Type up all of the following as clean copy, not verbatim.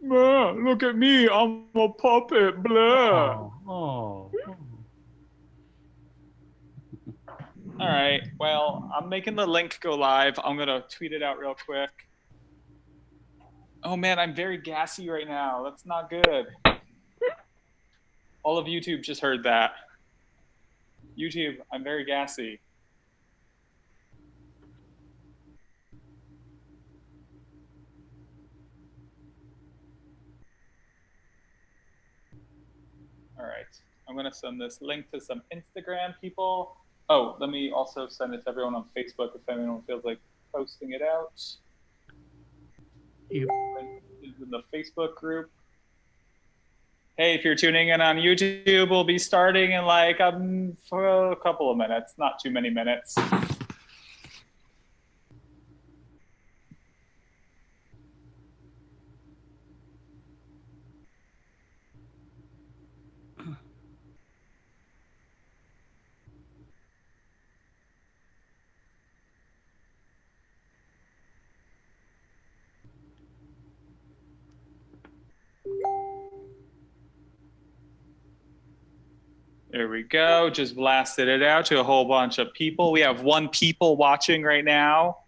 Look at me, I'm a puppet, blah. Oh. All right, well, I'm making the link go live. I'm gonna tweet it out real quick. Oh man, I'm very gassy right now. That's not good. All of YouTube just heard that. YouTube, I'm very gassy. All right, I'm gonna send this link to some Instagram people. Oh, let me also send it to everyone on Facebook if anyone feels like posting it out. Yep. Link is in the Facebook group. Hey, if you're tuning in on YouTube, we'll be starting in like for a couple of minutes, not too many minutes. There we go. Just blasted it out to a whole bunch of people. We have one people watching right now.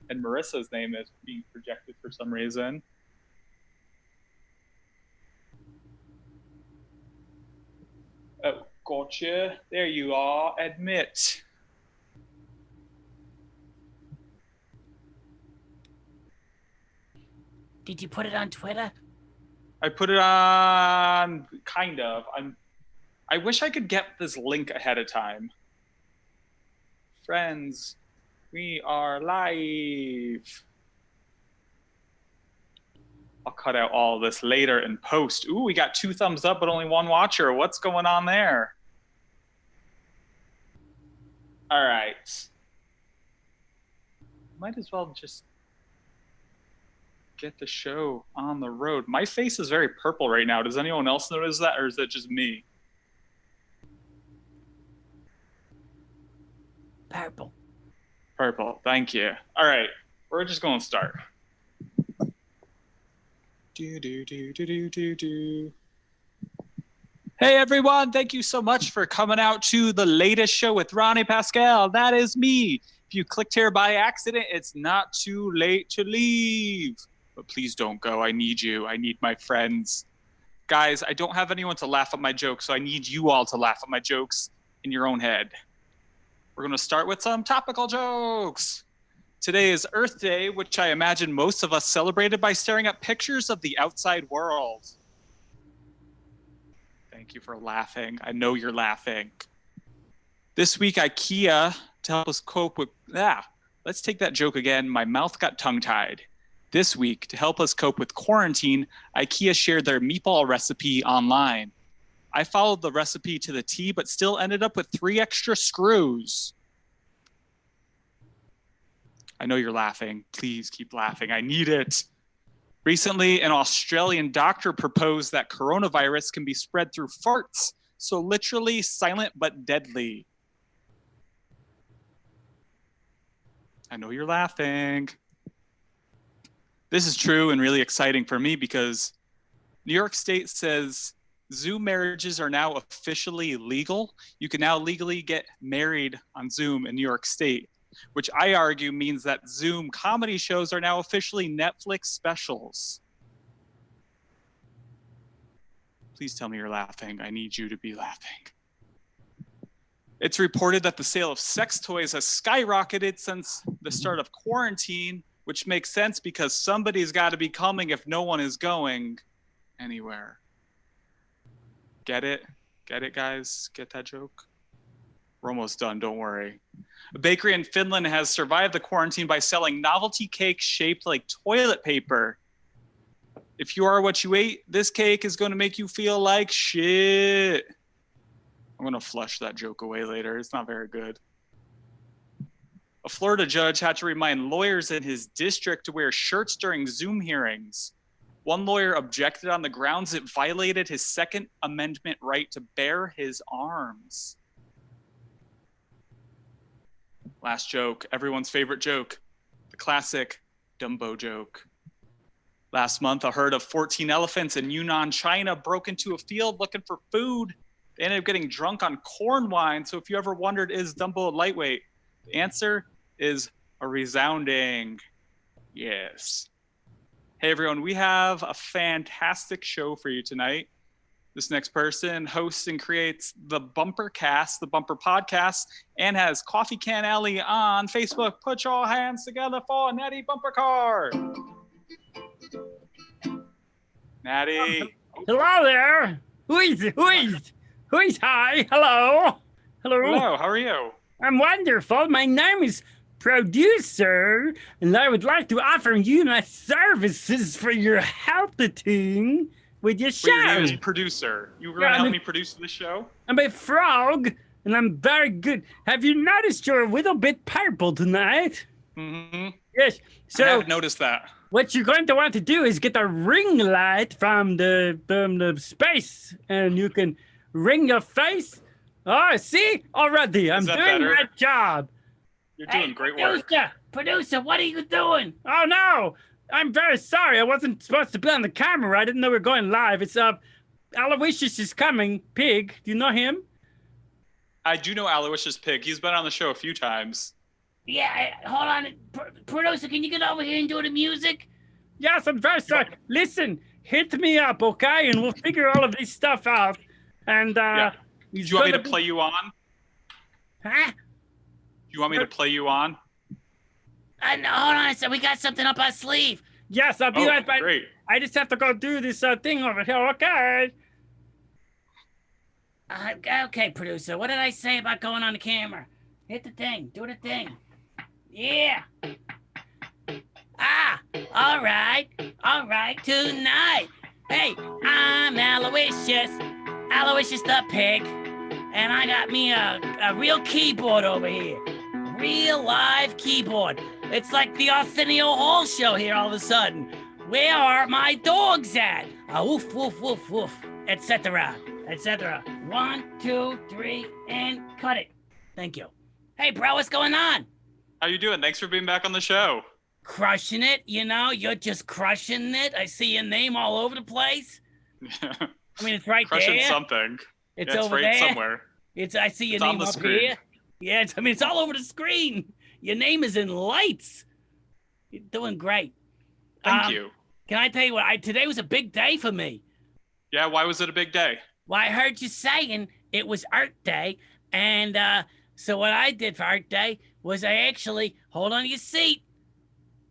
And Marissa's name is being projected for some reason. Oh, gotcha. There you are. Admit. Did you put it on Twitter? I put it on, kind of. I wish I could get this link ahead of time. Friends, we are live. I'll cut out all this later in post. Ooh, we got 2 thumbs up, but only 1 watcher. What's going on there? All right. Might as well just get the show on the road. My face is very purple right now. Does anyone else notice that, or is it just me? Purple. Purple. Thank you. All right. We're just going to start. Hey, everyone. Thank you so much for coming out to the latest show with Ronny Pascale. That is me. If you clicked here by accident, it's not too late to leave. But please don't go. I need you. I need my friends. Guys, I don't have anyone to laugh at my jokes, so I need you all to laugh at my jokes in your own head. We're going to start with some topical jokes. Today is Earth Day, which I imagine most of us celebrated by staring at pictures of the outside world. Thank you for laughing. I know you're laughing. This week, IKEA, to help us cope with... let's take that joke again. My mouth got tongue-tied. This week, to help us cope with quarantine, IKEA shared their meatball recipe online. I followed the recipe to the T, but still ended up with 3 extra screws. I know you're laughing. Please keep laughing. I need it. Recently, an Australian doctor proposed that coronavirus can be spread through farts, so literally silent but deadly. I know you're laughing. This is true and really exciting for me because New York State says Zoom marriages are now officially legal. You can now legally get married on Zoom in New York State, which I argue means that Zoom comedy shows are now officially Netflix specials. Please tell me you're laughing. I need you to be laughing. It's reported that the sale of sex toys has skyrocketed since the start of quarantine, which makes sense because somebody's got to be coming if no one is going anywhere. Get it? Get it, guys? Get that joke? We're almost done, don't worry. A bakery in Finland has survived the quarantine by selling novelty cakes shaped like toilet paper. If you are what you ate, this cake is going to make you feel like shit. I'm going to flush that joke away later. It's not very good. A Florida judge had to remind lawyers in his district to wear shirts during Zoom hearings. One lawyer objected on the grounds it violated his Second Amendment right to bare his arms. Last joke, everyone's favorite joke, the classic Dumbo joke. Last month, a herd of 14 elephants in Yunnan, China broke into a field looking for food. They ended up getting drunk on corn wine. So if you ever wondered, is Dumbo lightweight? The answer is a resounding yes. Hey, everyone, we have a fantastic show for you tonight. This next person hosts and creates the Bumper Cast, the Bumper Podcast, and has Coffee Can Alley on Facebook. Put your hands together for Natty Bumper Car. Natty. Hello there. Who is hi? Hello. Hello, how are you? I'm wonderful. My name is Producer, and I would like to offer you my services for your helping with your show. Wait, your name is Producer. You were going to help me produce the show? I'm a frog, and I'm very good. Have you noticed you're a little bit purple tonight? Mm-hmm. Yes. So I have noticed that. what you're going to want to do is get a ring light from the space, and you can ring your face. Oh, see? Already, I'm that doing better? that job. You're doing great work. Producer, what are you doing? Oh, no. I'm very sorry. I wasn't supposed to be on the camera. I didn't know we were going live. It's, Aloysius is coming. Pig. Do you know him? I do know Aloysius Pig. He's been on the show a few times. Yeah, hold on. Producer, can you get over here and do the music? Yes, I'm very sorry. Listen, hit me up, okay? And we'll figure all of this stuff out. And, Yeah. Do he's you want me to gonna be- play you on? Huh? Do you want me to play you on? No, hold on a second. We got something up our sleeve. Yes, I'll be Oh, right back. great. I just have to go do this thing over here, okay? Okay, producer. What did I say about going on the camera? Hit the thing. Do the thing. Yeah. All right. Tonight. Hey, I'm Aloysius the Pig. And I got me a real keyboard over here. Real live keyboard. It's like the Arsenio Hall show here all of a sudden. Where are my dogs at? Woof, woof, woof, woof, etc., etc. 1, 2, 3, and cut it. Thank you. Hey, bro, what's going on? How you doing? Thanks for being back on the show. Crushing it, you know? You're just crushing it. I see your name all over the place. I mean, it's right Crushing there. something. It's Yeah, it's over right there. somewhere. I see your It's on name the up screen. here. Yeah, it's all over the screen. Your name is in lights. You're doing great. Thank you. Can I tell you what? Today was a big day for me. Yeah, why was it a big day? Well, I heard you saying it was Art Day, and so what I did for Art Day was I actually, hold on to your seat,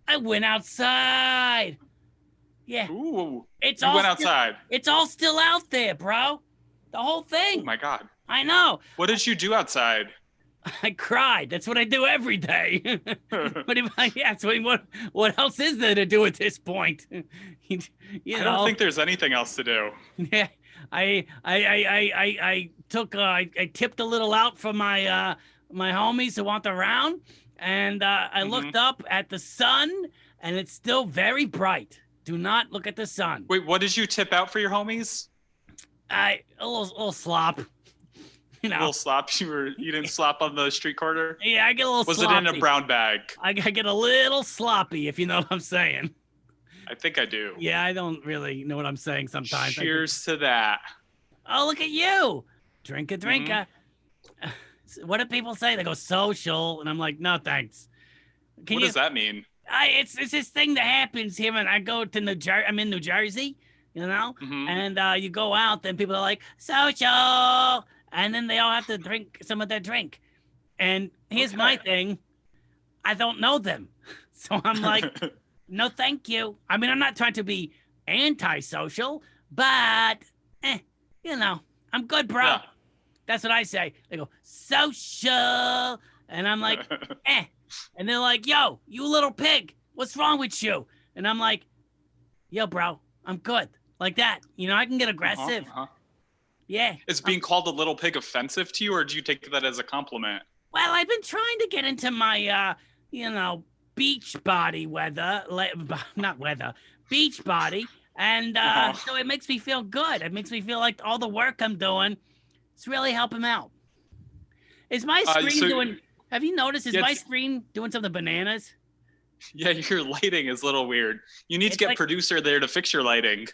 I went outside. Yeah, Ooh, it's you all went still- outside. It's all still out there, bro. The whole Oh thing. my God. I know. What did you do outside? I cried. That's what I do every day. But what else is there to do at this point? you I know. don't think there's anything else to do. Yeah, I tipped a little out for my my homies who want the round, and I looked up at the sun, and it's still very bright. Do not look at the sun. Wait, what did you tip out for your homies? A little slop. You A know. little slop? You didn't slop on the street corner? Yeah, I get a little. Was sloppy. it in a brown bag? I get a little sloppy, if you know what I'm saying. I think I do. Yeah, I don't really know what I'm saying sometimes. Cheers to that. Oh, look at you. Drinka. What do people say? They go social, and I'm like, no, thanks. What does that mean? It's this thing that happens here, and I go to New Jersey. I'm in New Jersey, you know, and you go out, then people are like social, and then they all have to drink some of their drink. And here's my thing: I don't know them, so I'm like, no, thank you. I mean, I'm not trying to be antisocial, but you know, I'm good, bro. Yeah. That's what I say. They go, social. And I'm like, And they're like, yo, you little pig. What's wrong with you? And I'm like, yo, bro, I'm good. Like that. You know, I can get aggressive. Yeah. Is being called a little pig offensive to you, or do you take that as a compliment? Well, I've been trying to get into my, beach body weather. Not weather. Beach body. And so it makes me feel good. It makes me feel like all the work I'm doing, it's really helping out. Is my screen doing... Have you noticed, is my screen doing something bananas? Yeah, your lighting is a little weird. You need It's to get like- producer there to fix your lighting.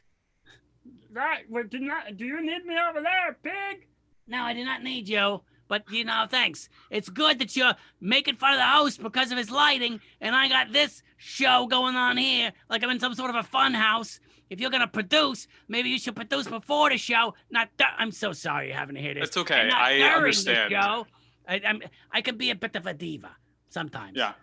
Right. Well, do you need me over there, pig? No, I do not need you. But, thanks. It's good that you're making fun of the host because of his lighting, and I got this show going on here, like I'm in some sort of a fun house. If you're going to produce, maybe you should produce before the show. I'm so sorry you're having to hear this. It's okay. And not I during understand. The show. I can be a bit of a diva sometimes. Yeah.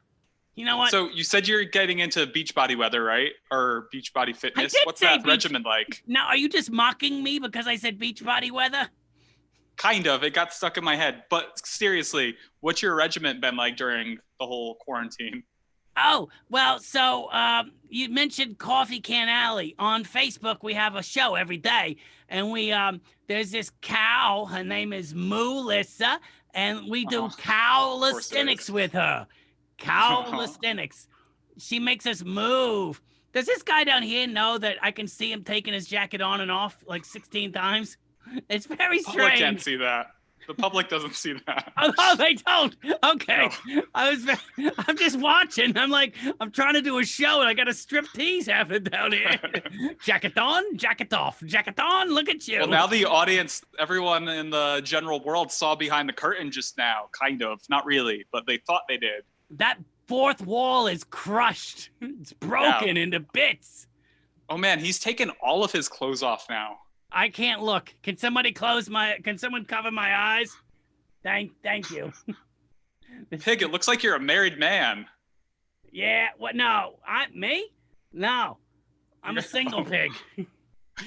You know what? So you said you're getting into Beachbody weather, right? Or Beachbody fitness. did What's say that regimen like? Now, are you just mocking me because I said beach body weather? Kind of. It got stuck in my head. But seriously, what's your regimen been like during the whole quarantine? Oh, well, so you mentioned Coffee Can Alley. On Facebook, we have a show every day. And there's this cow. Her name is Melissa. And we do calisthenics with her. Calisthenics. She makes us move. Does this guy down here know that I can see him taking his jacket on and off like 16 times? It's very The public strange. can't see that. The public doesn't see that. Oh, they don't. Okay. No. I'm just watching. I'm trying to do a show and I got a strip tease happening down here. Jacket on, jacket off, jacket on. Look at you. Well, now the audience, everyone in the general world saw behind the curtain just now. Kind of. Not really, but they thought they did. That fourth wall is crushed. It's broken into bits. Oh, man. He's taken all of his clothes off now. I can't look. Can someone cover my eyes? Thank you. Pig, it looks like you're a married man. Yeah, what? No, me? No, I'm a single pig.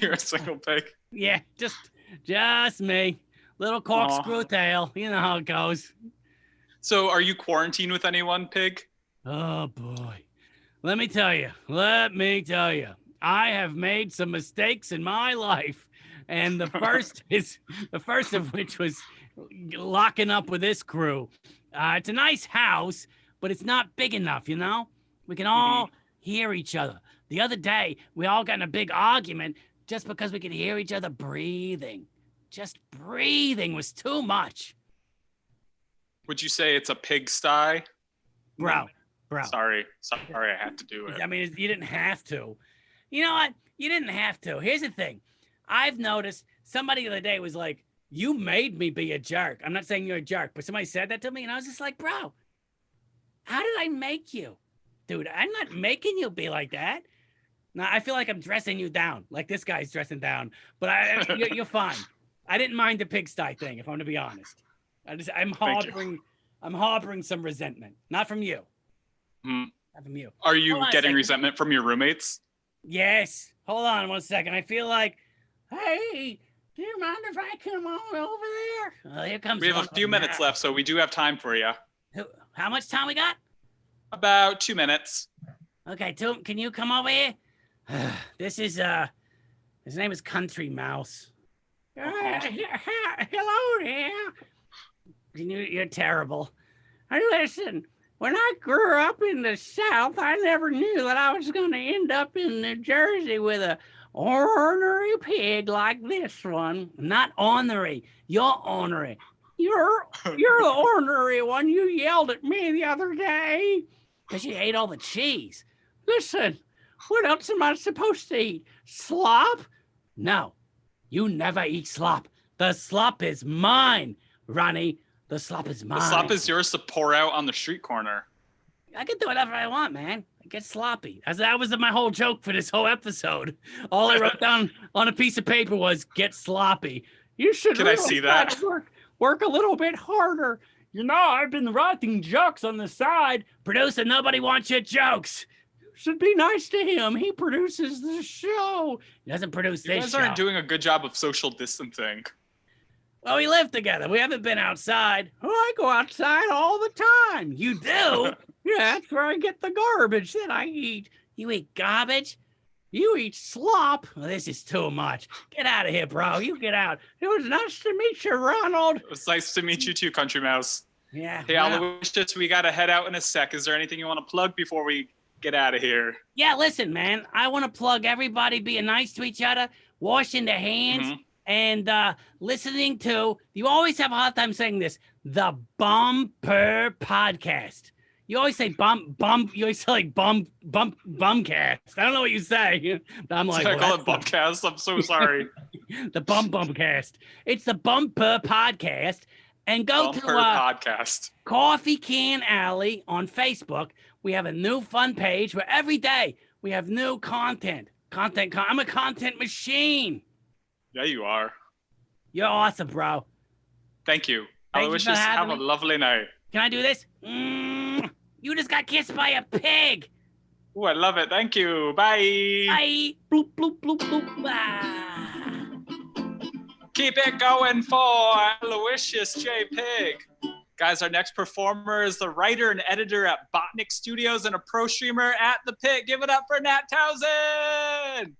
You're a single pig. Yeah, just me. Little corkscrew tail. You know how it goes. So are you quarantined with anyone, Pig? Oh, boy. Let me tell you. I have made some mistakes in my life. And the first of which was locking up with this crew. It's a nice house, but it's not big enough, you know? We can all hear each other. The other day, we all got in a big argument just because we could hear each other breathing. Just breathing was too much. Would you say it's a pigsty? Bro. Sorry, I had to do it. I mean, you didn't have to. You know what? You didn't have to. Here's the thing. I've noticed somebody the other day was like, you made me be a jerk. I'm not saying you're a jerk, but somebody said that to me, and I was just like, bro, how did I make you? Dude, I'm not making you be like that. Now, I feel like I'm dressing you down, like this guy's dressing down, but you're fine. I didn't mind the pigsty thing, if I'm to be honest. I'm harboring some resentment, not from you. Not from you. Are you getting resentment from your roommates? Yes. Hold on 1 second. I feel like, hey, do you mind if I come on over there? Oh, here comes. We have a few minutes left, so we do have time for you. How much time we got? About 2 minutes. Okay, can you come over here? This is his name is Country Mouse. Hello there. You're terrible. Listen, when I grew up in the South, I never knew that I was going to end up in New Jersey with a ornery pig like this one. Not ornery. You're ornery. You're the ornery one. You yelled at me the other day because you ate all the cheese. Listen, what else am I supposed to eat? Slop? No, you never eat slop. The slop is mine, Ronnie. The slop is mine. The slop is yours to pour out on the street corner. I can do whatever I want, man. I get sloppy. That was my whole joke for this whole episode. All I wrote down on a piece of paper was get sloppy. You should Can I see that? Work a little bit harder. You know, I've been writing jokes on the side. Producer, nobody wants your jokes. You should be nice to him. He produces the show. He doesn't produce this show. You guys aren't doing a good job of social distancing. Well, we live together. We haven't been outside. Oh, I go outside all the time. You do? Yeah, that's where I get the garbage that I eat. You eat garbage? You eat slop? Well, this is too much. Get out of here, bro. You get out. It was nice to meet you, Ronald. It was nice to meet you too, Country Mouse. Yeah. Hey, Aloysius, we got to head out in a sec. Is there anything you want to plug before we get out of here? Yeah, listen, man. I want to plug everybody being nice to each other, washing their hands, and listening to, you always have a hard time saying this, the Bumper Podcast. You always say bum. You always say like bumcast. I don't know what you say. But I'm like, I well, call it that's Bumcast. I'm so sorry. the bumpcast. It's the Bumper Podcast. And go Bumper to Podcast. Coffee Can Alley on Facebook. We have a new fun page where every day we have new content. I'm a content machine. Yeah, you are. You're awesome, bro. Thank you. Thank you Aloysius, for having have a me. lovely night. Can I do this? You just got kissed by a pig. Ooh, I love it. Thank you. Bye. Bye. Bloop, bloop, bloop, bloop. Ah. Keep it going for Aloysius J. Pig. Guys, our next performer is the writer and editor at Botnik Studios and a pro streamer at The Pit. Give it up for Nat Townsend.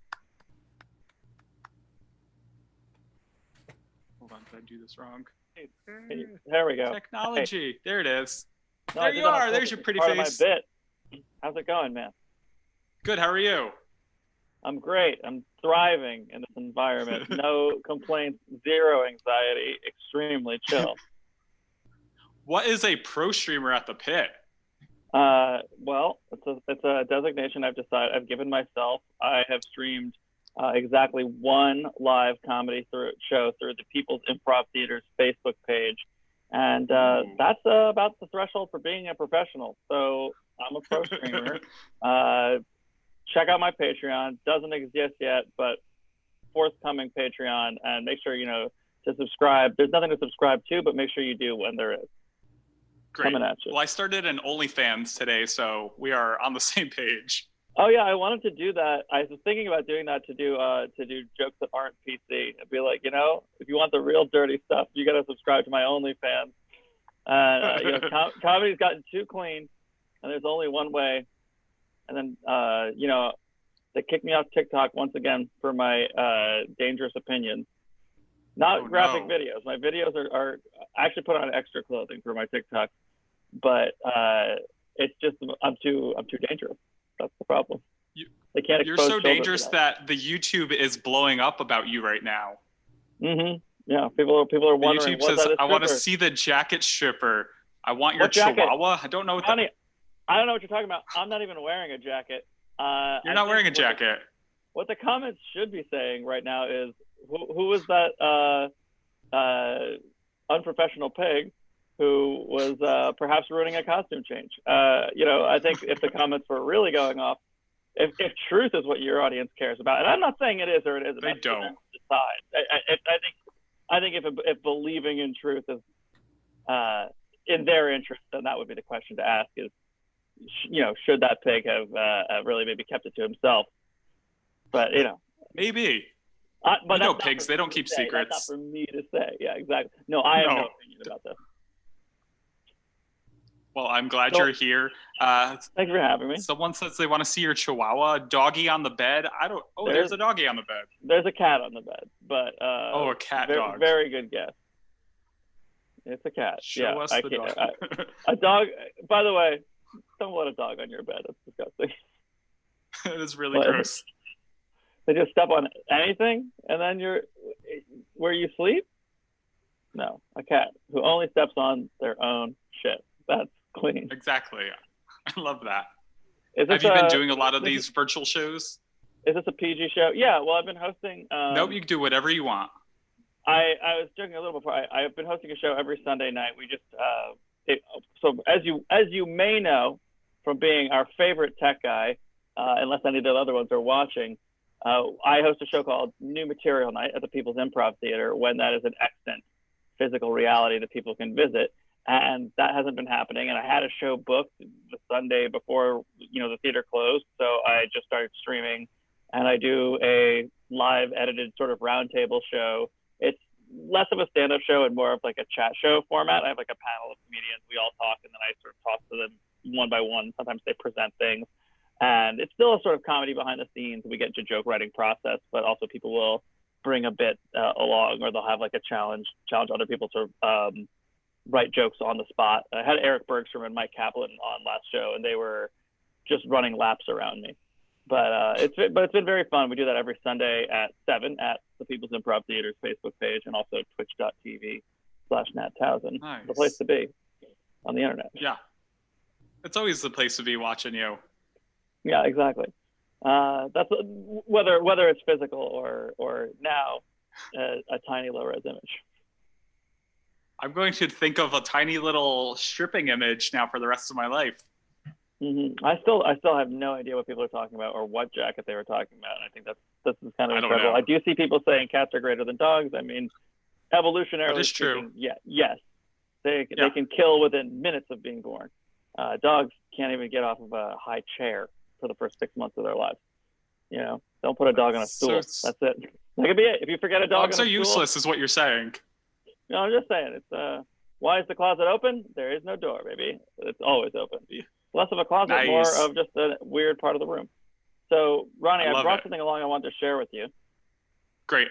Hold on, did I do this wrong? There we go. Technology. Hey. There it is. No, there you are. There's your pretty part face. Of my bit. How's it going, man? Good. How are you? I'm great. I'm thriving in this environment. No complaints, zero anxiety, extremely chill. What is a pro streamer at The Pit? Well, it's a designation I've given myself. I have streamed exactly one live comedy show through the People's Improv Theater's Facebook page. And that's about the threshold for being a professional. So I'm a pro streamer. Check out my Patreon. Doesn't exist yet, but forthcoming Patreon. And make sure, to subscribe. There's nothing to subscribe to, but make sure you do when there is. Great. Coming at you. Well, I started an OnlyFans today, so we are on the same page. Oh yeah, I wanted to do that. I was thinking about doing that to do jokes that aren't PC. I'd be like, if you want the real dirty stuff, you got to subscribe to my OnlyFans. Comedy's gotten too clean, and there's only one way. And then they kicked me off TikTok once again for my dangerous opinions. Not graphic videos. My videos are I actually put on extra clothing for my TikTok, but it's just I'm too dangerous. That's the problem. They can't. You're so dangerous that the YouTube is blowing up about you right now. Mm-hmm. Yeah, people are wondering. YouTube says, "I want to see the jacket stripper. I want your chihuahua." I don't know what. Honey, I don't know what you're talking about. I'm not even wearing a jacket. You're not wearing a jacket. What the comments should be saying right now is, who was that unprofessional pig who was perhaps ruining a costume change? I think if the comments were really going off, if truth is what your audience cares about, and I'm not saying it is or it isn't. They don't decide. I think if believing in truth is in their interest, then that would be the question to ask: is should that pig have really maybe kept it to himself? But maybe. But pigs, they don't keep secrets. That's not for me to say. Yeah, exactly. No, I have no opinion about this. Well, I'm glad you're here. Thanks for having me. Someone says they want to see your chihuahua. Doggy on the bed. There's a doggy on the bed. There's a cat on the bed, but a cat dog. Very good guess. It's a cat. Show us the dog. A dog. By the way, don't let a dog on your bed. That's disgusting. It is really gross. They just step on anything, and then where you sleep? No, a cat who only steps on their own shit. That's clean. Exactly. I love that. Have you been doing a lot of these virtual shows? Is this a PG show? Yeah, well, I've been hosting. Nope, you can do whatever you want. I was joking a little before. I've been hosting a show every Sunday night. We just, so as you may know from being our favorite tech guy, unless any of the other ones are watching, I host a show called New Material Night at the People's Improv Theater when that is an extant physical reality that people can visit. And that hasn't been happening. And I had a show booked the Sunday before, the theater closed. So I just started streaming, and I do a live edited sort of roundtable show. It's less of a stand-up show and more of like a chat show format. I have like a panel of comedians. We all talk, and then I sort of talk to them one by one. Sometimes they present things. And it's still a sort of comedy behind the scenes. We get into joke writing process, but also people will bring a bit along, or they'll have like a challenge other people to write jokes on the spot. I had Eric Bergstrom and Mike Kaplan on last show, and they were just running laps around me. But it's been very fun. We do that every Sunday at 7 at the People's Improv Theater's Facebook page, and also twitch.tv/Nat Townsend. Nice. The place to be on the internet. Yeah. It's always the place to be watching you. Yeah, exactly. That's whether it's physical or now a tiny low-res image. I'm going to think of a tiny little stripping image now for the rest of my life. Mm-hmm. I still have no idea what people are talking about or what jacket they were talking about. And I think this is kind of incredible. I do see people saying cats are greater than dogs. I mean, evolutionarily speaking, yes, they can kill within minutes of being born. Dogs can't even get off of a high chair for the first 6 months of their lives. You know, don't put a dog on a stool. That's it. That could be it. If you forget a dog dogs on a stool, useless, is what you're saying. No, I'm just saying. It's why is the closet open? There is no door, baby. It's always open. Less of a closet, nice. More of just a weird part of the room. So, Ronny, I brought something along I wanted to share with you. Great.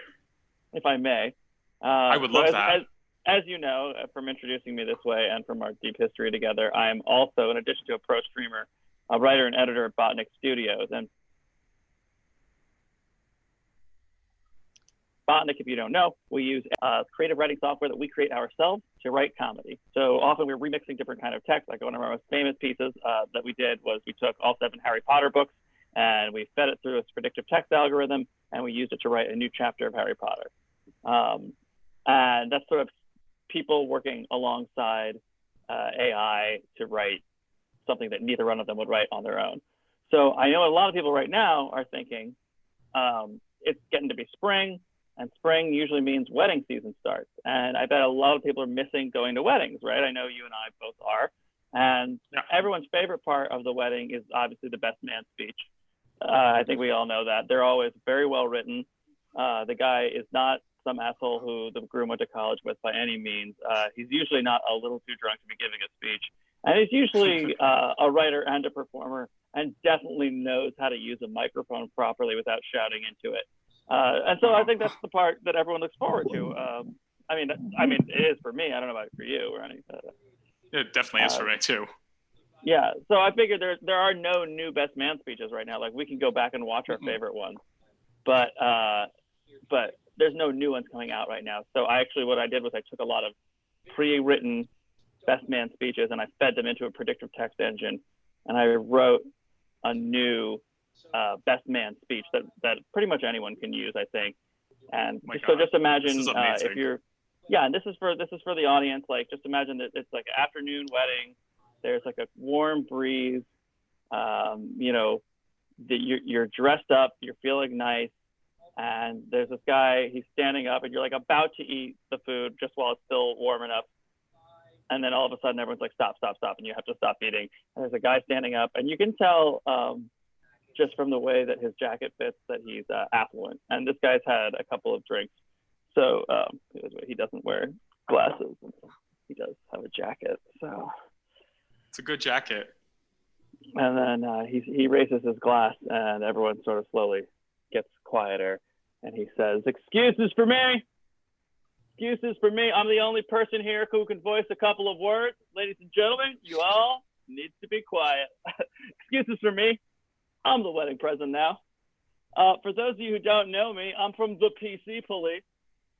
If I may. I would love that. As you know, from introducing me this way and from our deep history together, I am also, in addition to a pro streamer, a writer and editor at Botnik Studios. And Botnik, if you don't know, we use creative writing software that we create ourselves to write comedy. So often we're remixing different kind of text. Like one of our most famous pieces that we did was we took all 7 Harry Potter books and we fed it through its predictive text algorithm and we used it to write a new chapter of Harry Potter. And that's sort of people working alongside AI to write something that neither one of them would write on their own. So I know a lot of people right now are thinking it's getting to be spring. And spring usually means wedding season starts. And I bet a lot of people are missing going to weddings, right? I know you and I both are. And everyone's favorite part of the wedding is obviously the best man speech. I think we all know that. They're always very well written. The guy is not some asshole who the groom went to college with by any means. He's usually not a little too drunk to be giving a speech. And he's usually a writer and a performer and definitely knows how to use a microphone properly without shouting into it. And so I think that's the part that everyone looks forward to. I mean, it is for me. I don't know about for you or anything. It definitely is for me too. Yeah. So I figured there are no new best man speeches right now. Like we can go back and watch our favorite ones, but there's no new ones coming out right now. So what I did was I took a lot of pre-written best man speeches and I fed them into a predictive text engine, and I wrote a new best man speech that pretty much anyone can use, I think. And just imagine if you're, and this is for the audience. Like, just imagine that it's like an afternoon wedding. There's like a warm breeze. You know, you're dressed up. You're feeling nice. And there's this guy. He's standing up, and you're like about to eat the food just while it's still warm enough. And then all of a sudden, everyone's like, stop, and you have to stop eating. And there's a guy standing up, and you can tell just from the way that his jacket fits that he's affluent. And this guy's had a couple of drinks. So he doesn't wear glasses. He does have a jacket. So it's a good jacket. And then he raises his glass, and everyone sort of slowly gets quieter. And he says, excuses for me. Excuses for me. I'm the only person here who can voice a couple of words. Ladies and gentlemen, you all need to be quiet. Excuses for me. I'm the wedding present now. For those of you who don't know me, I'm from the PC police.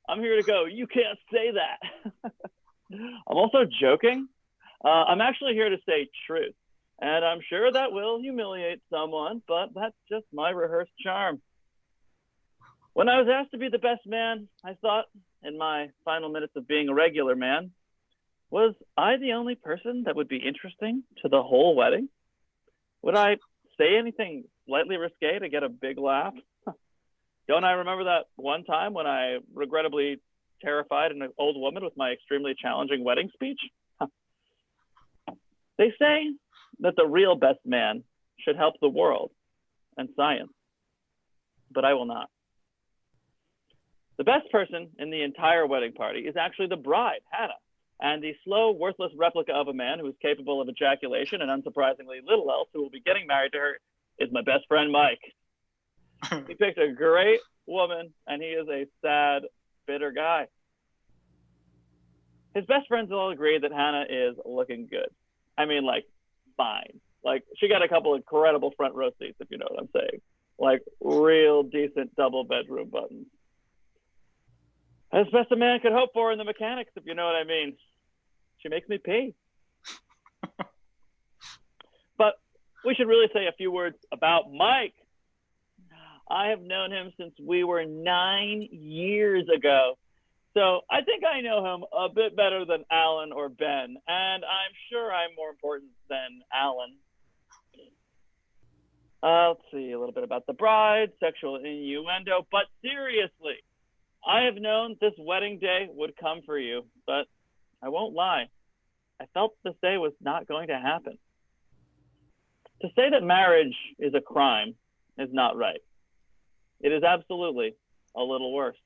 I'm here to go, you can't say that. I'm also joking. I'm actually here to say truth. And I'm sure that will humiliate someone, but that's just my rehearsed charm. When I was asked to be the best man, I thought, in my final minutes of being a regular man, was I the only person that would be interesting to the whole wedding? Would I say anything slightly risque to get a big laugh? Don't I remember that one time when I regrettably terrified an old woman with my extremely challenging wedding speech? They say that the real best man should help the world and science, but I will not. The best person in the entire wedding party is actually the bride, Hannah, and the slow, worthless replica of a man who is capable of ejaculation and unsurprisingly little else who will be getting married to her is my best friend, Mike. He picked a great woman, and he is a sad, bitter guy. His best friends all agree that Hannah is looking good. I mean, like, fine. Like, she got a couple of incredible front row seats, if you know what I'm saying. Like, real decent double bedroom buttons. As best a man could hope for in the mechanics, if you know what I mean. She makes me pee. we should really say a few words about Mike. I have known him since we were 9 years ago. So I think I know him a bit better than Alan or Ben, and I'm sure I'm more important than Alan. Let's see a little bit about the bride, sexual innuendo, but seriously, I have known this wedding day would come for you, but I won't lie. I felt this day was not going to happen. To say that marriage is a crime is not right. It is absolutely a little worse.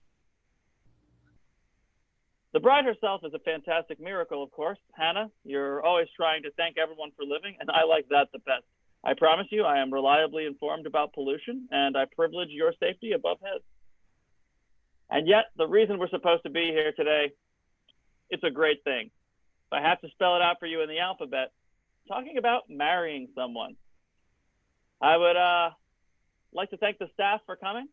The bride herself is a fantastic miracle, of course. Hannah, you're always trying to thank everyone for living, and I like that the best. I promise you I am reliably informed about pollution, and I privilege your safety above his. And yet, the reason we're supposed to be here today, it's a great thing. If I have to spell it out for you in the alphabet, talking about marrying someone. I would like to thank the staff for coming.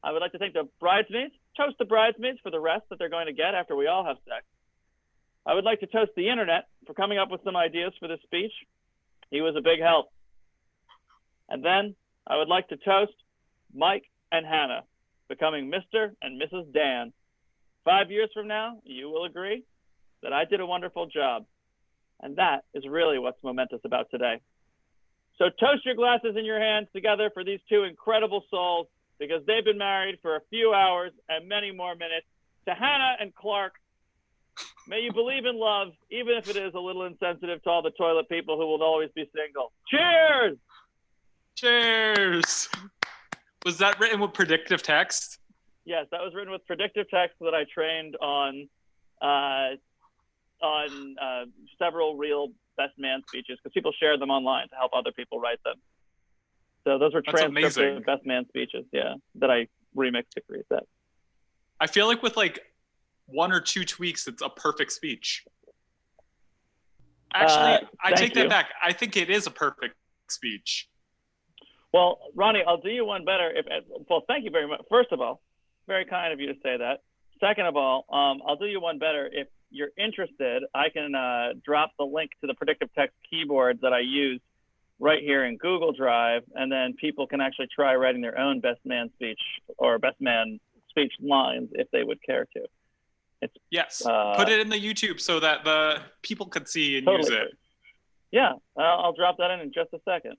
I would like to thank the bridesmaids, toast the bridesmaids for the rest that they're going to get after we all have sex. I would like to toast the internet for coming up with some ideas for this speech. He was a big help. And then I would like to toast Mike and Hannah becoming Mr. and Mrs. Dan. 5 years from now, you will agree that I did a wonderful job. And that is really what's momentous about today. So toast your glasses in your hands together for these two incredible souls, because they've been married for a few hours and many more minutes. To Hannah and Clark, may you believe in love, even if it is a little insensitive to all the toilet people who will always be single. Cheers! Cheers! Was that written with predictive text? Yes, that was written with predictive text that I trained on several real best man speeches, because people share them online to help other people write them. So those were transcripts of best man speeches, yeah, that I remixed to create that. I feel like with like 1 or 2 tweaks, it's a perfect speech. Actually, I take that back. I think it is a perfect speech. Well, Ronnie, I'll do you one better. Well, thank you very much. First of all, very kind of you to say that. Second of all, I'll do you one better. If you're interested, I can drop the link to the predictive text keyboard that I use right here in Google Drive, and then people can actually try writing their own best man speech or best man speech lines if they would care to. Yes, put it in the YouTube so that the people could see and use it. Yeah, I'll drop that in just a second.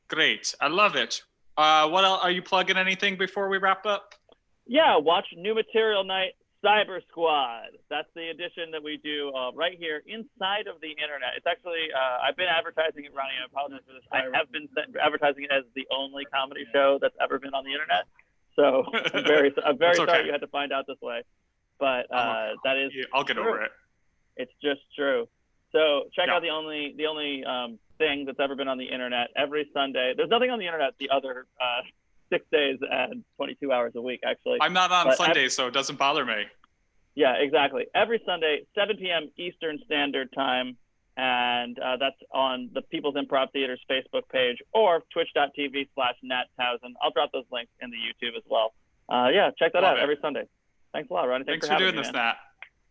Great, I love it. What else? Are you plugging anything before we wrap up? Yeah, watch New Material Night Cyber Squad. That's the edition that we do right here inside of the internet. It's actually, I've been advertising it, Ronnie, I apologize for this. I have been advertising it as the only comedy show that's ever been on the internet. So I'm very sorry you had to find out this way. But that is I'll get over it. It's just true. So check out the only thing that's ever been on the internet every Sunday. There's nothing on the internet the other 6 days and 22 hours a week, actually. I'm not on Sundays, so it doesn't bother me. Yeah, exactly. Every Sunday, 7 p.m. Eastern Standard Time, and that's on the People's Improv Theater's Facebook page or twitch.tv/NatTowson. I'll drop those links in the YouTube as well. Yeah, check that out every Sunday. Thanks a lot, Ronnie. Thanks for doing this, Nat.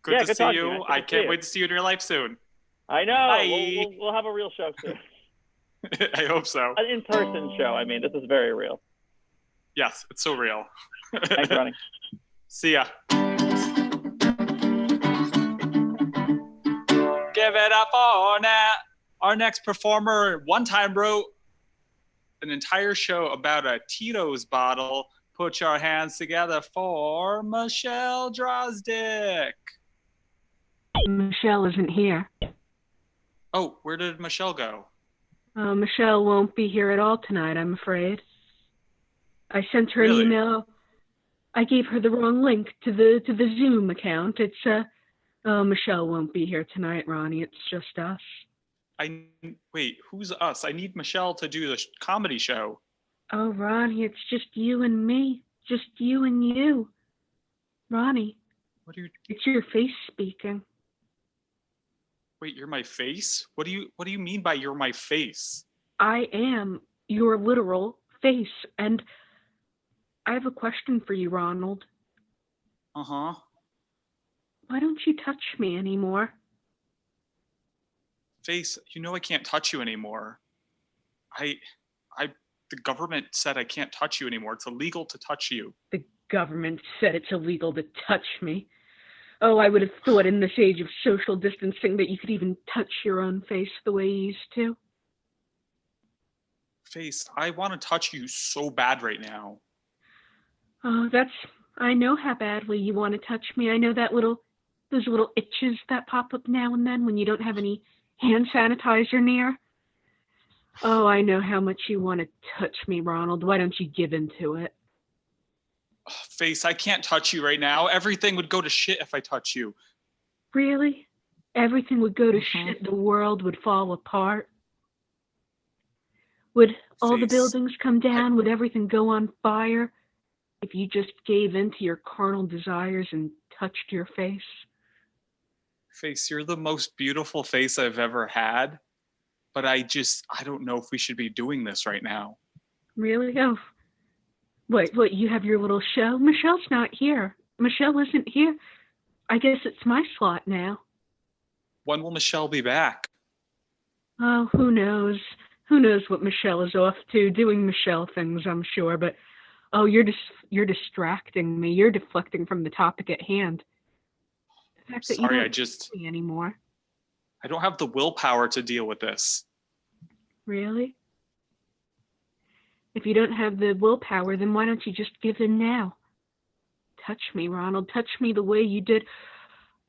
Good to see you. I can't wait to see you in your life soon. I know. We'll have a real show soon. I hope so. An in-person show. I mean, this is very real. Yes, it's so real. Thanks, Ronnie. See ya. Give it up for Nat. Our next performer one time wrote an entire show about a Tito's bottle. Put your hands together for Michelle Drozdick. Michelle isn't here. Oh, where did Michelle go? Michelle won't be here at all tonight, I'm afraid. I sent her an email. I gave her the wrong link to the Zoom account. It's Michelle won't be here tonight, Ronnie. It's just us. Wait, who's us? I need Michelle to do the comedy show. Oh, Ronnie, it's just you and me. Just you and you. Ronnie. It's your face speaking. Wait, you're my face? What do you mean by you're my face? I am your literal face, and I have a question for you, Ronald. Uh-huh. Why don't you touch me anymore? Face, you know I can't touch you anymore. I, the government said I can't touch you anymore. It's illegal to touch you. The government said it's illegal to touch me. Oh, I would have thought in this age of social distancing that you could even touch your own face the way you used to. Face, I want to touch you so bad right now. Oh, I know how badly you want to touch me. I know those little itches that pop up now and then when you don't have any hand sanitizer near. Oh, I know how much you want to touch me, Ronald. Why don't you give in to it? Face, I can't touch you right now. Everything would go to shit if I touch you. Really? Everything would go to shit. The world would fall apart. Would all the buildings come down? Would everything go on fire if you just gave in to your carnal desires and touched your face? Face, you're the most beautiful face I've ever had. But I don't know if we should be doing this right now. Really? Oh. What, you have your little show? Michelle's not here. Michelle isn't here. I guess it's my slot now. When will Michelle be back? Oh, who knows? Who knows what Michelle is off to, doing Michelle things, I'm sure. But, oh, you're distracting me. You're deflecting from the topic at hand. The fact that you don't see me anymore. I don't have the willpower to deal with this. Really? If you don't have the willpower, then why don't you just give in now? Touch me, Ronald. Touch me the way you did.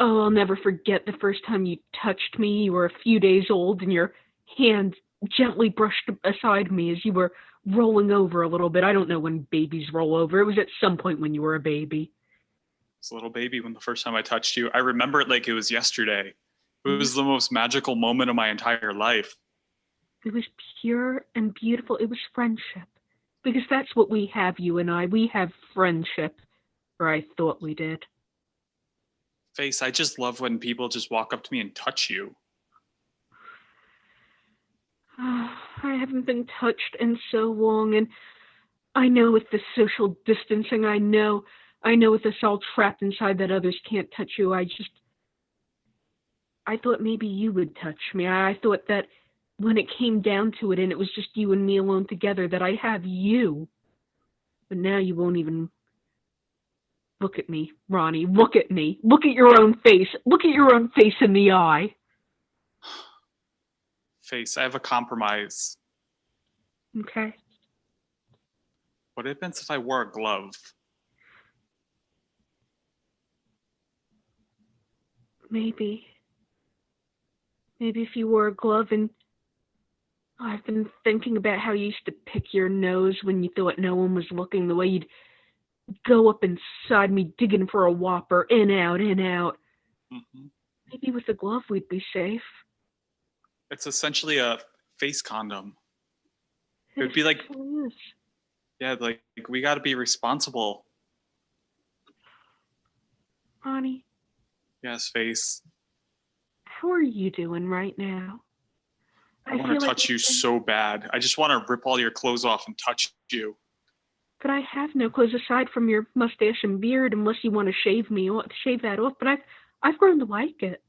Oh, I'll never forget the first time you touched me. You were a few days old and your hand gently brushed aside me as you were rolling over a little bit. I don't know when babies roll over. It was at some point when you were a baby. I was a little baby when the first time I touched you. I remember it like it was yesterday. It was the most magical moment of my entire life. It was pure and beautiful. It was friendship. Because that's what we have, you and I. We have friendship. Or I thought we did. Face, I just love when people just walk up to me and touch you. I haven't been touched in so long, and I know with the social distancing, I know with us all trapped inside that others can't touch you. I thought maybe you would touch me. I thought that when it came down to it and it was just you and me alone together, that I'd have you. But now you won't even look at me, Ronnie. Look at me. Look at your own face. Look at your own face in the eye. Face, I have a compromise. Okay. What happens if I wore a glove? Maybe if you wore a glove and I've been thinking about how you used to pick your nose when you thought no one was looking, the way you'd go up inside me digging for a whopper, in, out, in, out. Mm-hmm. Maybe with a glove we'd be safe. It's essentially a face condom. It would be like, yeah, like we got to be responsible. Ronnie. Yes, Face. How are you doing right now? I want to touch you so bad. I just want to rip all your clothes off and touch you. But I have no clothes aside from your mustache and beard, unless you want to shave that off. But I've grown to like it.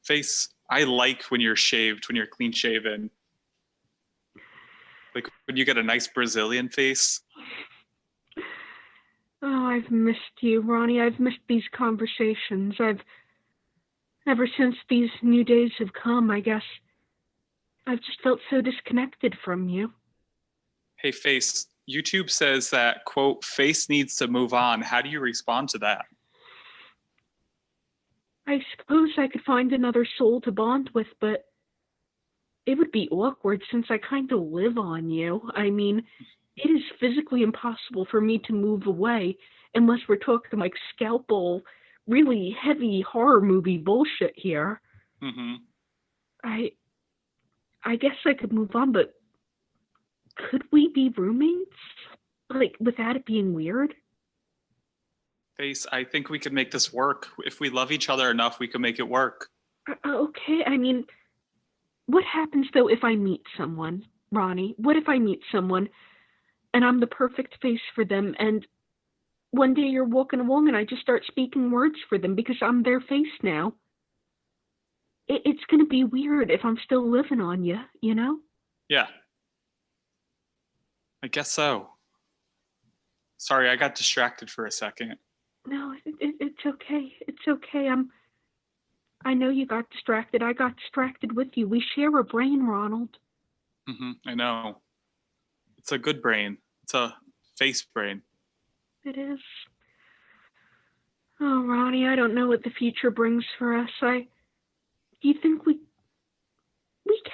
Face, I like when you're shaved, when you're clean shaven. Like when you get a nice Brazilian face. Oh, I've missed you, Ronnie. I've missed these conversations. Ever since these new days have come, I guess I've just felt so disconnected from you. Hey, Face, YouTube says that, quote, Face needs to move on. How do you respond to that? I suppose I could find another soul to bond with, but it would be awkward since I kind of live on you. I mean, it is physically impossible for me to move away unless we're talking like scalpel, really heavy horror movie bullshit here. Mm-hmm. I guess I could move on, but could we be roommates? Like, without it being weird? Face, I think we could make this work. If we love each other enough, we can make it work. Okay, I mean, what happens, though, if I meet someone, Ronnie? What if I meet someone, and I'm the perfect face for them, and one day you're walking along and I just start speaking words for them because I'm their face now? It's going to be weird if I'm still living on you, you know? Yeah. I guess so. Sorry, I got distracted for a second. No, it's okay. It's okay. I know you got distracted. I got distracted with you. We share a brain, Ronald. I know. It's a good brain. It's a face brain. It is. Oh, Ronnie, I don't know what the future brings for us. Do you think we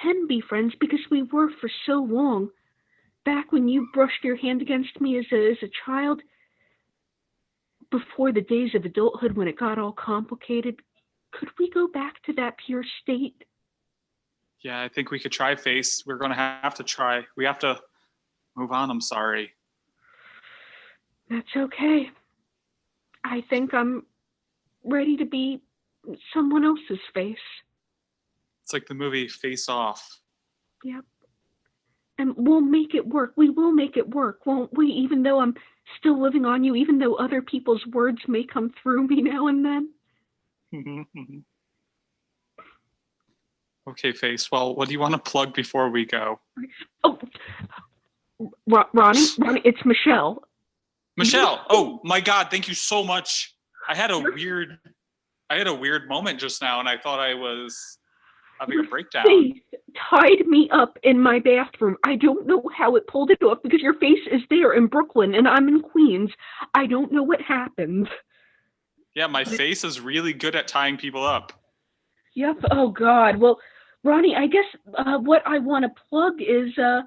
can be friends, because we were for so long? Back when you brushed your hand against me as a child, before the days of adulthood when it got all complicated, could we go back to that pure state? Yeah, I think we could try, Face. We're going to have to try. We have to move on. I'm sorry. That's okay. I think I'm ready to be someone else's Face. It's like the movie Face Off. Yep. And we'll make it work. We will make it work, won't we? Even though I'm still living on you, even though other people's words may come through me now and then. Okay, Face. Well, what do you want to plug before we go? Oh, Ronnie, it's Michelle. Michelle. Oh my God! Thank you so much. I had a weird moment just now, and I thought I was having a breakdown. Face tied me up in my bathroom. I don't know how it pulled it off, because your face is there in Brooklyn and I'm in Queens. I don't know what happened. Yeah, my face is really good at tying people up. Yep. Oh God. Well, Ronnie, I guess what I want to plug is, what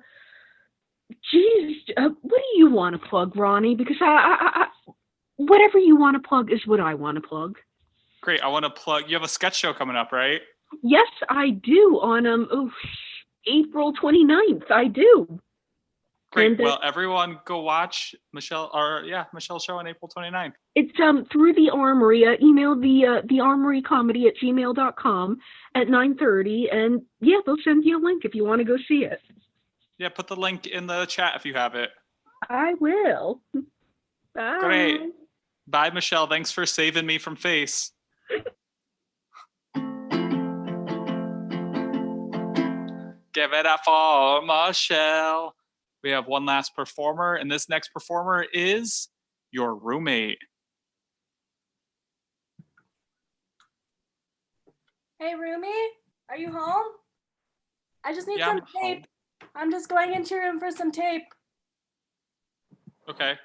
do you want to plug, Ronnie? Because I whatever you want to plug is what I want to plug. Great. I want to plug. You have a sketch show coming up, right? Yes, I do. On April 29th, I do. Great. And, well, everyone go watch Michelle's show on April 29th. It's through the Armory. Email the armorycomedy@gmail.com at 9:30, and yeah, they'll send you a link if you want to go see it. Yeah, put the link in the chat if you have it. I will. Bye. Great. Bye, Michelle. Thanks for saving me from Face. Give it up for Michelle. We have one last performer, and this next performer is your roommate. Hey, roomie, are you home? I just need some I'm tape. I'm just going into your room for some tape. Okay.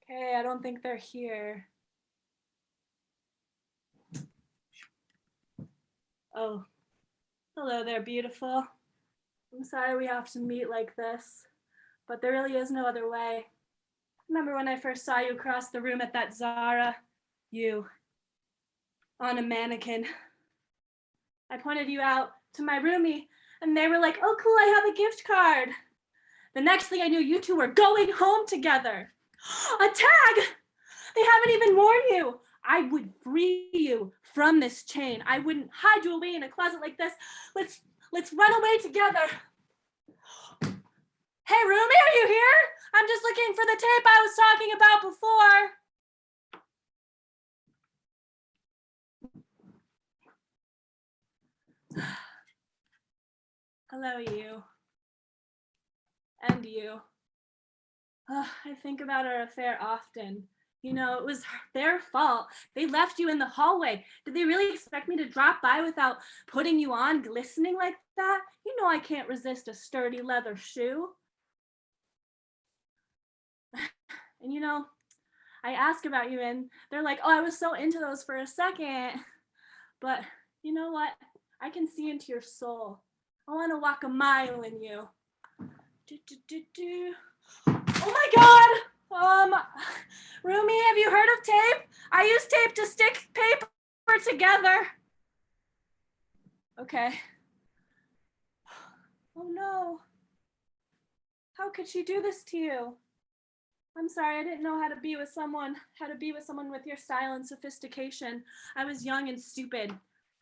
Okay, I don't think they're here. Oh, hello there, beautiful. I'm sorry we have to meet like this, but there really is no other way. Remember when I first saw you across the room at that Zara? You, on a mannequin. I pointed you out to my roomie, and they were like, oh cool, I have a gift card. The next thing I knew, you two were going home together. A tag! They haven't even warned you. I would free you from this chain. I wouldn't hide you away in a closet like this. Let's run away together. Hey, roomie, are you here? I'm just looking for the tape I was talking about before. Hello, you. And you. I think about our affair often. You know, it was their fault. They left you in the hallway. Did they really expect me to drop by without putting you on, glistening like that? You know I can't resist a sturdy leather shoe. And you know, I ask about you and they're like, oh, I was so into those for a second. But you know what? I can see into your soul. I want to walk a mile in you. Oh my God! Roomie, have you heard of tape? I use tape to stick paper together. Okay. Oh no. How could she do this to you? I'm sorry, I didn't know how to be with someone with your style and sophistication. I was young and stupid.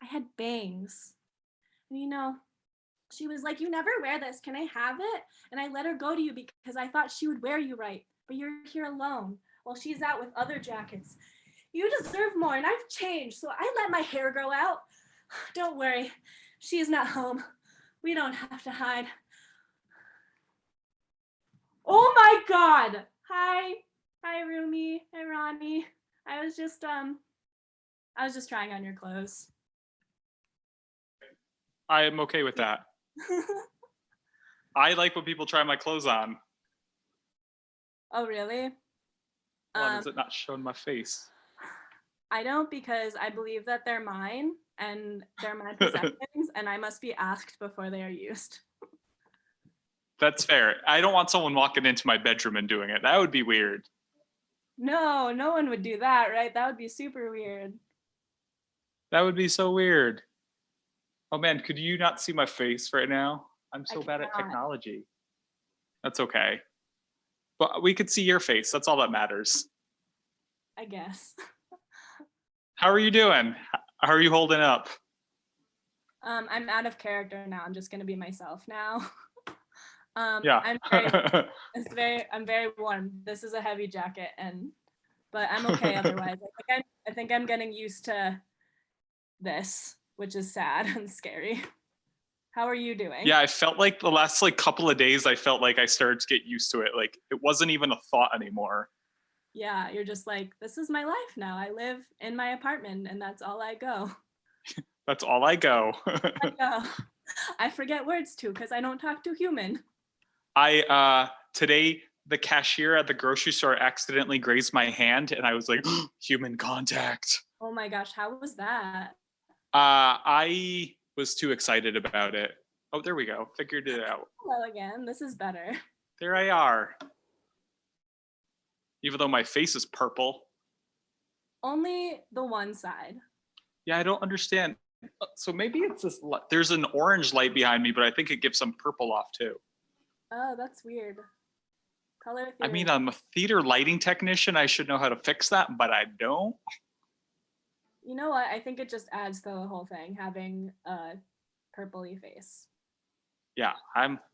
I had bangs. And you know, she was like, you never wear this, can I have it? And I let her go to you because I thought she would wear you right, but you're here alone while she's out with other jackets. You deserve more, and I've changed, so I let my hair grow out. Don't worry, she is not home. We don't have to hide. God. Hi. Hi, Rumi. Hi, Ronnie. I was just trying on your clothes. I am okay with that. I like when people try my clothes on. Oh, really? Why is it not showing my face? I don't, because I believe that they're mine and they're my possessions, and I must be asked before they are used. That's fair. I don't want someone walking into my bedroom and doing it. That would be weird. No, no one would do that, right? That would be super weird. That would be so weird. Oh man, could you not see my face right now? I'm so bad at technology. That's okay. But we could see your face. That's all that matters. I guess. How are you doing? How are you holding up? I'm out of character now. I'm just gonna be myself now. Yeah. I'm very warm. This is a heavy jacket, but I'm okay otherwise. I think I'm getting used to this, which is sad and scary. How are you doing? Yeah, I felt like the last couple of days, I felt like I started to get used to it. Like it wasn't even a thought anymore. Yeah, you're just like, this is my life now. I live in my apartment and that's all I go. That's all I go. I forget words too because I don't talk to human. Today the cashier at the grocery store accidentally grazed my hand and I was like, human contact. Oh my gosh, how was that? I was too excited about it. Oh, there we go. Figured it out. Hello again. This is better. There I are. Even though my face is purple. Only the one side. Yeah, I don't understand. So maybe it's this. There's an orange light behind me, but I think it gives some purple off too. Oh, that's weird. Color theory. I mean, I'm a theater lighting technician. I should know how to fix that, but I don't. You know what? I think it just adds to the whole thing, having a purpley face. Yeah,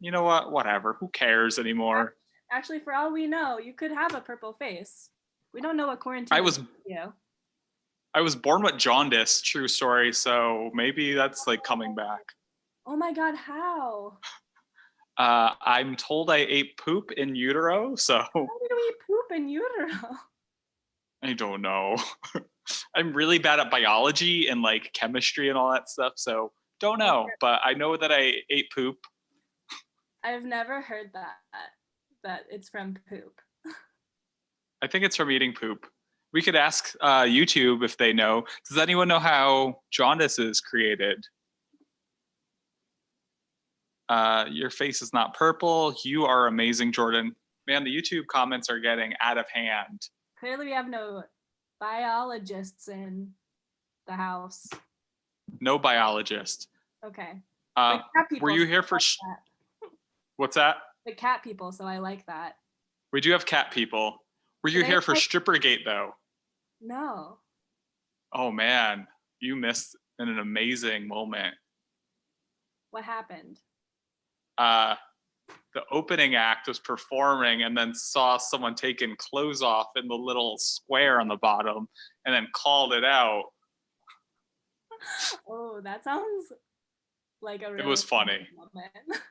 you know what? Whatever. Who cares anymore? Actually, for all we know, you could have a purple face. We don't know what quarantine is for you. I was born with jaundice, true story, so maybe that's coming back. Oh my God, how? I'm told I ate poop in utero, so. How do you eat poop in utero? I don't know. I'm really bad at biology and chemistry and all that stuff, so don't know. But I know that I ate poop. I've never heard that it's from poop. I think it's from eating poop. We could ask YouTube if they know. Does anyone know how jaundice is created? Your face is not purple. You are amazing, Jordan. Man, the YouTube comments are getting out of hand. Clearly, we have no biologists in the house. No biologist. Okay. Were you here for? What's that? The cat people, so I like that. We do have cat people. Were you here for Strippergate though? No. Oh man, you missed an amazing moment. What happened? The opening act was performing and then saw someone taking clothes off in the little square on the bottom and then called it out. Oh, that sounds like a really It was funny. moment.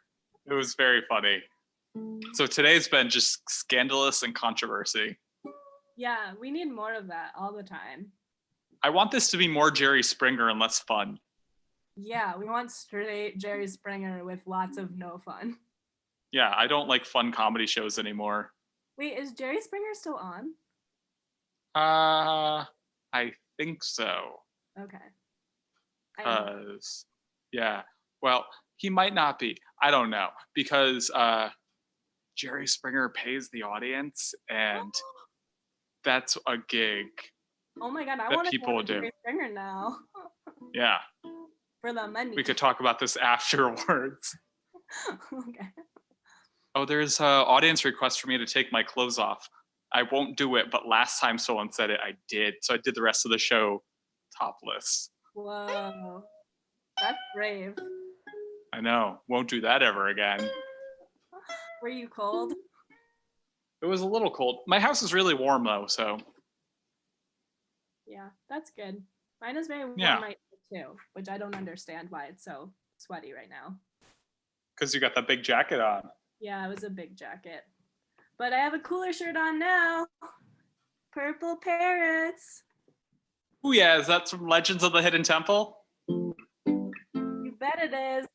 It was very funny. So today's been just scandalous and controversy. Yeah, we need more of that all the time. I want this to be more Jerry Springer and less fun. Yeah, we want straight Jerry Springer with lots of no fun. Yeah, I don't like fun comedy shows anymore. Wait, is Jerry Springer still on? I think so. Okay. Yeah, well, he might not be. I don't know because Jerry Springer pays the audience, and that's a gig. Oh my God, I want to go to Jerry Springer now. Yeah. For the money. We could talk about this afterwards. Okay. Oh, there's an audience request for me to take my clothes off. I won't do it, but last time someone said it, I did. So I did the rest of the show topless. Whoa. That's brave. I know. Won't do that ever again. Were you cold? It was a little cold. My house is really warm though, so. Yeah, that's good. Mine is very warm right now too, which I don't understand why it's so sweaty right now. Because you got that big jacket on. Yeah, it was a big jacket. But I have a cooler shirt on now. Purple parrots. Oh yeah, is that from Legends of the Hidden Temple? You bet it is.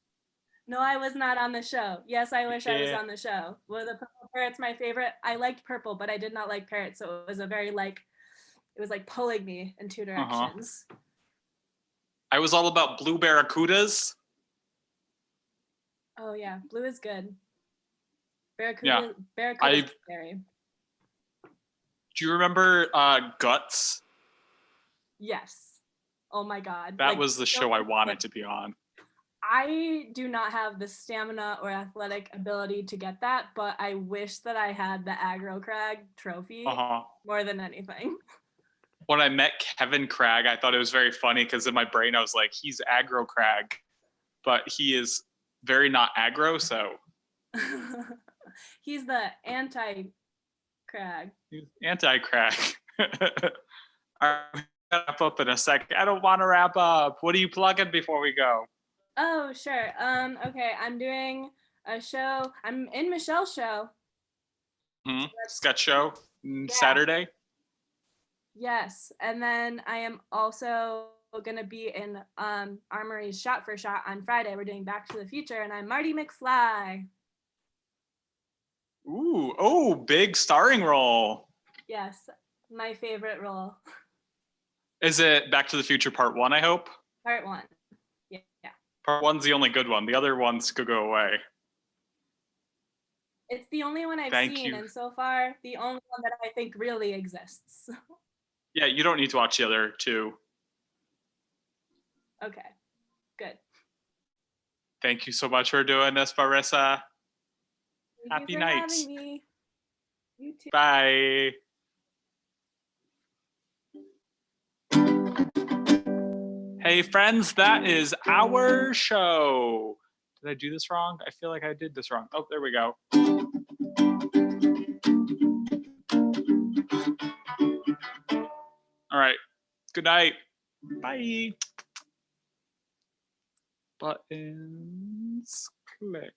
No, I was not on the show. Yes, I wish I was Yeah. on the show. Were the purple parrots my favorite? I liked purple, but I did not like parrots. So it was a very like, it was like pulling me in two directions. I was all about blue barracudas. Oh yeah, blue is good. Yeah. Barracuda is scary. Do you remember Guts? Yes. Oh my God. That was the show I wanted to be on. I do not have the stamina or athletic ability to get that, but I wish that I had the aggro crag trophy more than anything. When I met Kevin Cragg, I thought it was very funny because in my brain I was like, he's aggro Cragg, but he is very not aggro, so. He's the anti-crag. He's anti-Cragg. All right, we gotta wrap up in a second. I don't want to wrap up. What are you plugging before we go? Oh, sure. Okay, I'm doing a show. I'm in Michelle's show. Sketch show Saturday. Yes, and then I am also gonna be in Armory's Shot for Shot on Friday. We're doing Back to the Future, and I'm Marty McFly. Ooh, oh, big starring role. Yes, my favorite role. Is it Back to the Future Part 1, I hope? Part 1. Yeah. Part 1's the only good one. The other ones could go away. It's the only one I've seen, and so far, the only one that I think really exists. Yeah, you don't need to watch the other two. Okay, good. Thank you so much for doing this, Marissa. Happy nights. Having me. You too. Bye. Hey, friends, that is our show. Did I do this wrong? I feel like I did this wrong. Oh, there we go. All right. Good night. Bye. Buttons. Click.